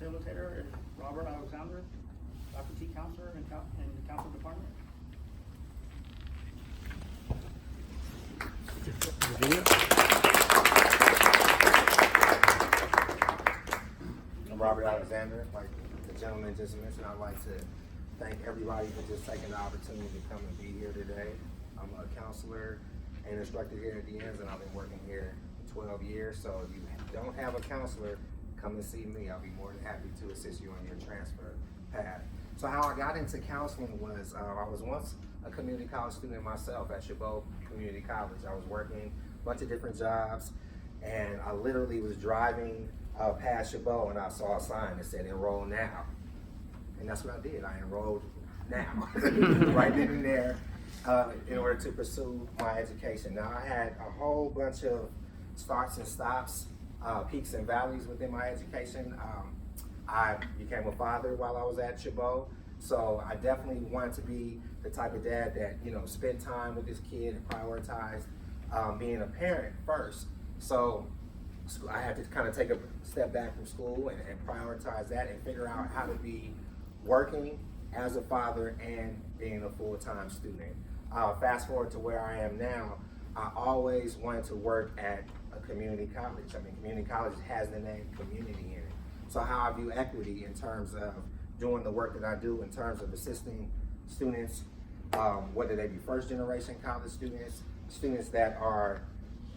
facilitator is Robert Alexander, faculty counselor in the council department. I'm Robert Alexander. Like the gentleman just mentioned, I'd like to thank everybody for just taking the opportunity to come and be here today. I'm a counselor and instructor here at the Ends, and I've been working here for 12 years. So if you don't have a counselor, come and see me. I'll be more than happy to assist you on your transfer path. So how I got into counseling was I was once a community college student myself at Chabot Community College. I was working a bunch of different jobs, and I literally was driving past Chabot, and I saw a sign that said enroll now. And that's what I did. I enrolled now, right then and there, in order to pursue my education. Now, I had a whole bunch of starts and stops, peaks and valleys within my education. I became a father while I was at Chabot, so I definitely wanted to be the type of dad that, you know, spent time with his kid and prioritized being a parent first. So I had to kind of take a step back from school and prioritize that and figure out how to be working as a father and being a full-time student. Fast forward to where I am now, I always wanted to work at a community college. I mean, community college has the name community in it. So how I view equity in terms of doing the work that I do, in terms of assisting students, whether they be first-generation college students, students that are,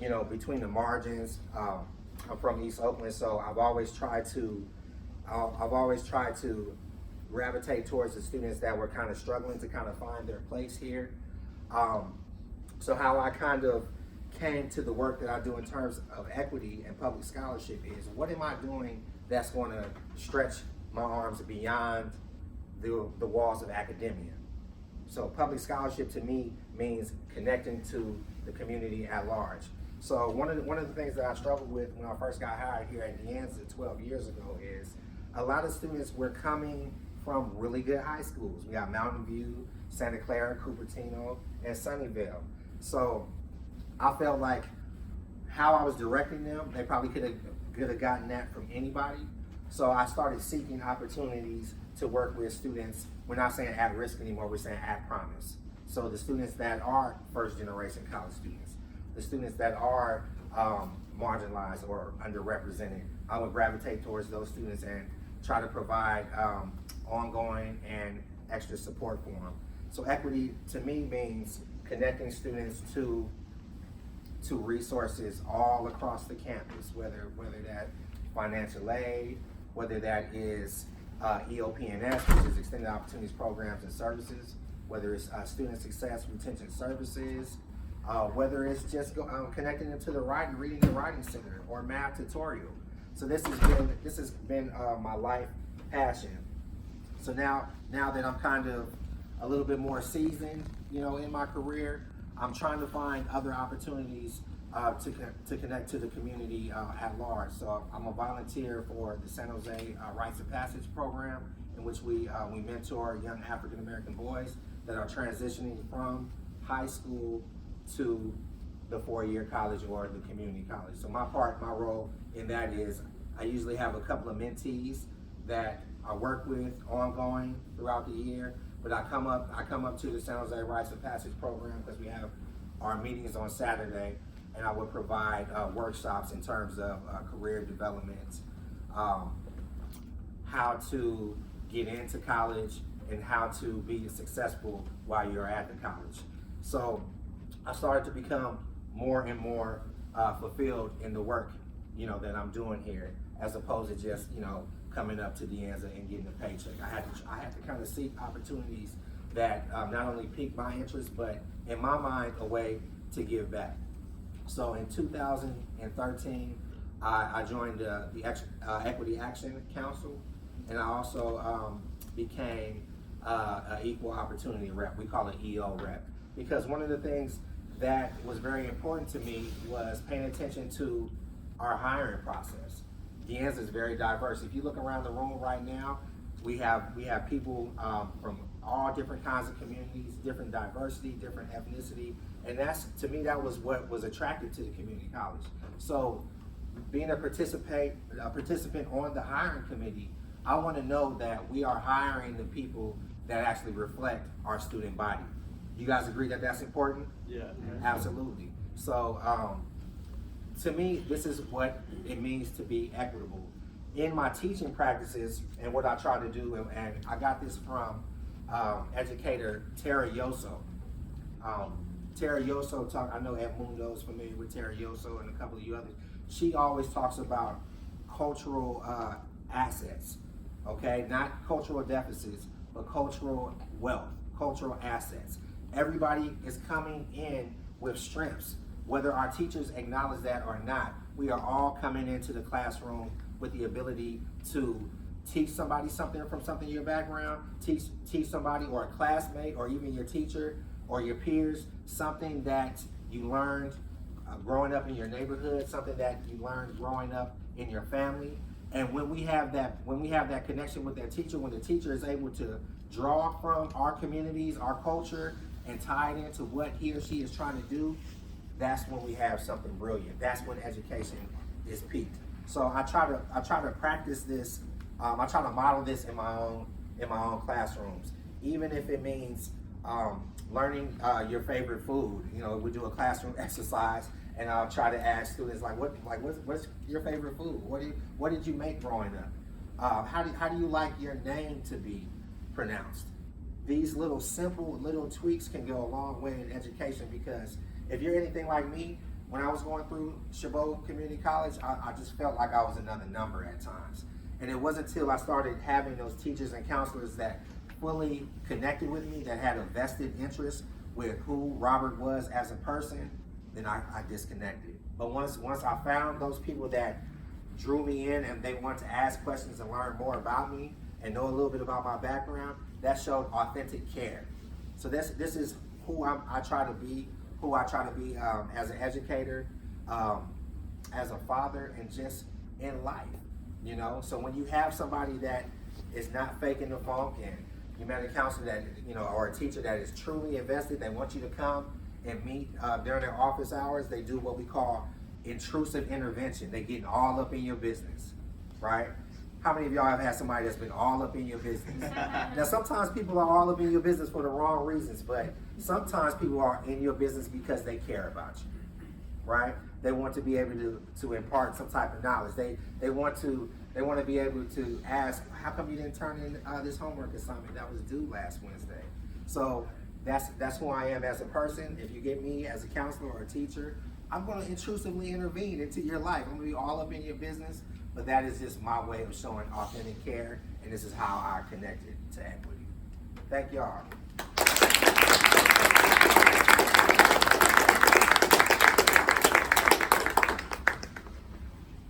you know, between the margins. I'm from East Oakland, so I've always tried to gravitate towards the students that were kind of struggling to kind of find their place here. So how I kind of came to the work that I do in terms of equity and public scholarship is, what am I doing that's going to stretch my arms beyond the walls of academia? So public scholarship to me means connecting to the community at large. So one of the things that I struggled with when I first got hired here at De Anza 12 years ago is a lot of students were coming from really good high schools. We got Mountain View, Santa Clara, Cupertino, and Sunnyvale. So I felt like how I was directing them, they probably could have gotten that from anybody. So I started seeking opportunities to work with students. We're not saying at risk anymore, we're saying at promise. So the students that are first generation college students, the students that are marginalized or underrepresented, I would gravitate towards those students and try to provide ongoing and extra support for them. So equity to me means connecting students to resources all across the campus, whether that financial aid, whether that is EOP&S, which is Extended Opportunities Programs and Services, whether it's student success retention services, whether it's just connecting them to the reading and writing center or math tutorial. So this has been my life passion. So now that I'm kind of a little bit more seasoned, you know, in my career, I'm trying to find other opportunities to connect to the community at large. So I'm a volunteer for the San Jose Rites of Passage program, in which we mentor young African American boys that are transitioning from high school to the 4-year college or the community college. So my role in that is I usually have a couple of mentees that I work with ongoing throughout the year, but I come up to the San Jose Rites of Passage program because we have our meetings on Saturday, and I would provide workshops in terms of career development, how to get into college, and how to be successful while you're at the college. So I started to become more and more fulfilled in the work, you know, that I'm doing here, as opposed to just, you know, coming up to De Anza and getting a paycheck. I had to kind of seek opportunities that not only piqued my interest, but in my mind, a way to give back. So in 2013, I joined the Equity Action Council, and I also became an equal opportunity rep. We call it EO rep, because one of the things that was very important to me was paying attention to our hiring process. De Anza is very diverse. If you look around the room right now, we have people from all different kinds of communities, different diversity, different ethnicity, and that's, to me, that was what was attractive to the community college. So being a participant on the hiring committee I want to know that we are hiring the people that actually reflect our student body. You guys agree that that's important? Yeah. Absolutely. So, to me, this is what it means to be equitable. In my teaching practices and what I try to do, and I got this from educator Tara Yoso. Tara Yoso I know Ed Mundo is familiar with Tara Yoso and a couple of you others. She always talks about cultural assets, okay? Not cultural deficits, but cultural wealth, cultural assets. Everybody is coming in with strengths. Whether our teachers acknowledge that or not, we are all coming into the classroom with the ability to teach somebody something from something in your background, teach somebody or a classmate or even your teacher or your peers something that you learned growing up in your neighborhood, something that you learned growing up in your family. And when we have that connection with that teacher, when the teacher is able to draw from our communities, our culture, and tie it into what he or she is trying to do, that's when we have something brilliant. That's when education is peaked. So I try to practice this. I try to model this in my own classrooms, even if it means learning your favorite food. You know, we do a classroom exercise, and I'll try to ask students what's your favorite food? What did you make growing up? How do you like your name to be pronounced? These little simple little tweaks can go a long way in education, because if you're anything like me, when I was going through Chabot Community College, I just felt like I was another number at times. And it wasn't until I started having those teachers and counselors that fully connected with me, that had a vested interest with who Robert was as a person, then I disconnected. But once I found those people that drew me in and they wanted to ask questions and learn more about me and know a little bit about my background, that showed authentic care. So this is who I try to be, as an educator, as a father, and just in life, you know? So when you have somebody that is not faking the funk, and you met a counselor that, you know, or a teacher that is truly invested, they want you to come and meet during their office hours, they do what we call intrusive intervention. They get all up in your business, right? How many of y'all have had somebody that's been all up in your business? Now, sometimes people are all up in your business for the wrong reasons, but sometimes people are in your business because they care about you, right? They want to be able to impart some type of knowledge. They want to be able to ask, how come you didn't turn in this homework assignment that was due last Wednesday? So that's who I am as a person. If you get me as a counselor or a teacher, I'm going to intrusively intervene into your life. I'm going to be all up in your business, but that is just my way of showing authentic care, and this is how I connected to equity. Thank y'all.